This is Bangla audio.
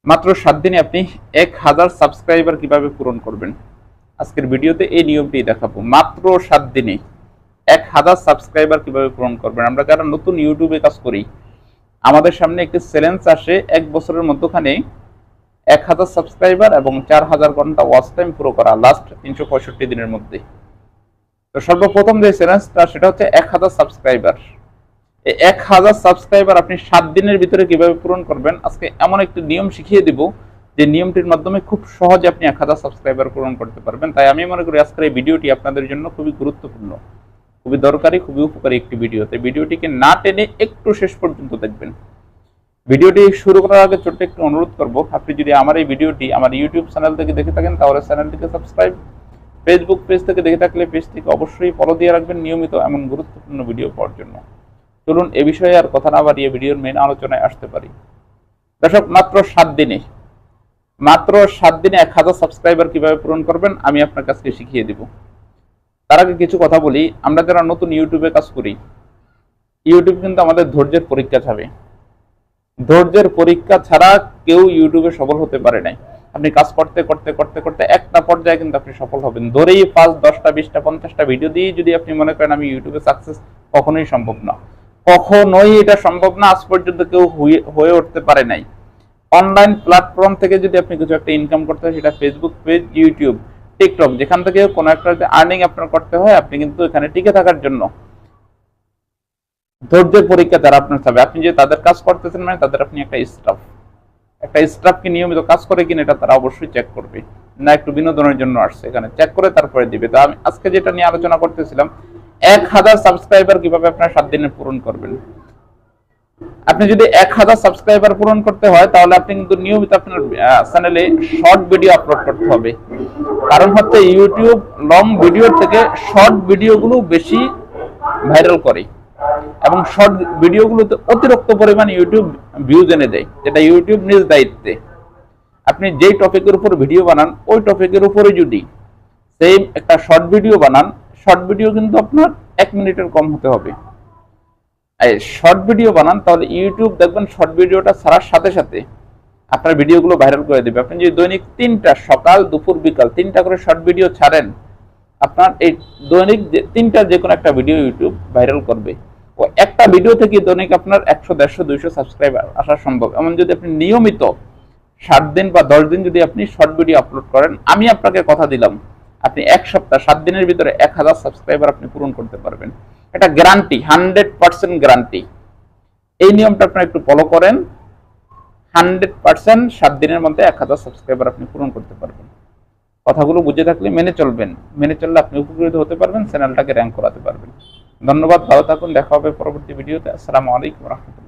মাত্র 7 দিনে আপনি 1000 সাবস্ক্রাইবার কিভাবে পূরণ করবেন আজকের ভিডিওতে এই নিয়মটি দেখাবো। মাত্র 7 দিনে 1000 সাবস্ক্রাইবার কিভাবে পূরণ করবেন। আমরা যারা নতুন ইউটিউবে কাজ করি আমাদের সামনে একটি চ্যালেঞ্জ আসে 1 বছরের মধ্যখানে 1000 সাবস্ক্রাইবার এবং 4000 ঘন্টা ওয়াচ টাইম পুরো করা লাস্ট 365 দিনের মধ্যে। তো সর্বপ্রথম যে চ্যালেঞ্জটা সেটা হচ্ছে 1000 সাবস্ক্রাইবার। এই 1000 সাবস্ক্রাইবার আপনি 7 দিনের ভিতরে কিভাবে পূরণ করবেন আজকে এমন একটি নিয়ম শিখিয়ে দিব যে নিয়মটির মাধ্যমে খুব সহজে আপনি 1000 সাবস্ক্রাইবার পূরণ করতে পারবেন। তাই আমি মনে করি আজকের এই ভিডিওটি আপনাদের জন্য খুবই গুরুত্বপূর্ণ, খুবই দরকারি, খুবই উপকারী একটি ভিডিও। তাই ভিডিওটিকে না টেনে একটু শেষ পর্যন্ত দেখবেন। ভিডিওটি শুরু করার আগে ছোট্ট একটু অনুরোধ করব, আপনি যদি আমার এই ভিডিওটি আমার ইউটিউব চ্যানেল থেকে দেখে থাকেন তাহলে চ্যানেলটিকে সাবস্ক্রাইব, ফেসবুক পেজ থেকে দেখে থাকলে পেজটিকে অবশ্যই ফলো দিয়ে রাখবেন নিয়মিত এমন গুরুত্বপূর্ণ ভিডিও পাওয়ার জন্য। চলুন এ বিষয়ে আর কথা না বাড়িয়ে ভিডিওর মেন আলোচনায় আসতে পারি। দর্শক, মাত্র 7 দিনে 1000 সাবস্ক্রাইবার কিভাবে পূরণ করবেন আমি আপনার কাছে শিখিয়ে দিব। তার আগে কিছু কথা বলি, আমরা যারা নতুন ইউটিউবে কাজ করি, ইউটিউব কিন্তু আমাদের ধৈর্যের পরীক্ষা ছাড়ে। ধৈর্যের পরীক্ষা ছাড়া কেউ ইউটিউবে সফল হতে পারে নাই। আপনি কাজ করতে করতে করতে করতে একটা পর্যায়ে কিন্তু আপনি সফল হবেন। ধরেই 5, 10টা, 20টা, 50টা ভিডিও দিয়ে যদি আপনি মনে করেন আমি ইউটিউবে সাকসেস, কখনোই সম্ভব না। কখনোই এটা সম্ভব না, আজ পর্যন্ত কেউ হয়ে উঠতে পারে নাই। অনলাইন প্ল্যাটফর্ম থেকে যদি আপনি কিছু একটা ইনকাম করতে হয়, সেটা ফেসবুক পেজ, ইউটিউব, টিকটক, যেখান থেকে কোনো একটা আর্নিং আপনার করতে হয়, আপনি কিন্তু এখানে টিকে থাকার জন্য ধৈর্যের পরীক্ষা তারা আপনার থাকবে। আপনি যে তাদের কাজ করতেছেন মানে তাদের আপনি একটা স্টাফকে নিয়মিত কাজ করে কিনা এটা তারা অবশ্যই চেক করবে, না একটু বিনোদনের জন্য আসছে এখানে, চেক করে তারপরে দিবে। তো আমি আজকে যেটা নিয়ে আলোচনা করতেছিলাম 1000 সাবস্ক্রাইবার কিভাবে আপনার 7 দিনে পূরণ করবেন। আপনি যদি 1000 সাবস্ক্রাইবার পূরণ করতে হয় তাহলে আপনি কিন্তু নিয়মিত আপনার চ্যানেলে শর্ট ভিডিও আপলোড করতে হবে। কারণ হচ্ছে ইউটিউব লং ভিডিওর থেকে শর্ট ভিডিওগুলো বেশি ভাইরাল করে এবং শর্ট ভিডিওগুলোতে অতিরিক্ত পরিমাণ ইউটিউব ভিউজ এনে দেয়, যেটা ইউটিউব নিজ দায়িত্বে। আপনি যেই টপিকের উপর ভিডিও বানান ওই টপিকের উপরে যদি সেম একটা শর্ট ভিডিও বানান, শর্ট ভিডিও কিন্তু আপনার 1 মিনিটের কম হতে হবে। শর্ট ভিডিও বানান তাহলে ইউটিউব দেখবেন শর্ট ভিডিওটা ছাড়ার সাথে সাথে আপনার ভিডিওগুলো ভাইরাল করে দেবে। আপনি যদি দৈনিক 3টা, সকাল, দুপুর, বিকাল 3টা করে শর্ট ভিডিও ছাড়েন, আপনার এই দৈনিক 3টা যে কোনো একটা ভিডিও ইউটিউব ভাইরাল করবে। ও একটা ভিডিও থেকে দৈনিক আপনার 100, 150, 200 সাবস্ক্রাইবার আসা সম্ভব। এমন যদি আপনি নিয়মিত 7 দিন বা 10 দিন যদি আপনি শর্ট ভিডিও আপলোড করেন, আমি আপনাকে কথা দিলাম আপনি 1 সপ্তাহ 7 দিনের ভিতরে 1000 সাবস্ক্রাইবার আপনি পূরণ করতে পারবেন। এটা গ্যারান্টি, 100% গ্যারান্টি। এই নিয়মটা আপনারা একটু ফলো করেন, 100% 7 দিনের মধ্যে 1000 সাবস্ক্রাইবার আপনি পূরণ করতে পারবেন। কথাগুলো বুঝে থাকলে মেনে চলবেন, মেনে চললে আপনি উপকৃত হতে পারবেন, চ্যানেলটাকে র্যাঙ্ক করাতে পারবেন। ধন্যবাদ, ভালো থাকুন, দেখা হবে পরবর্তী ভিডিওতে। আসসালামু আলাইকুম ওয়া রাহমাতুল্লাহ।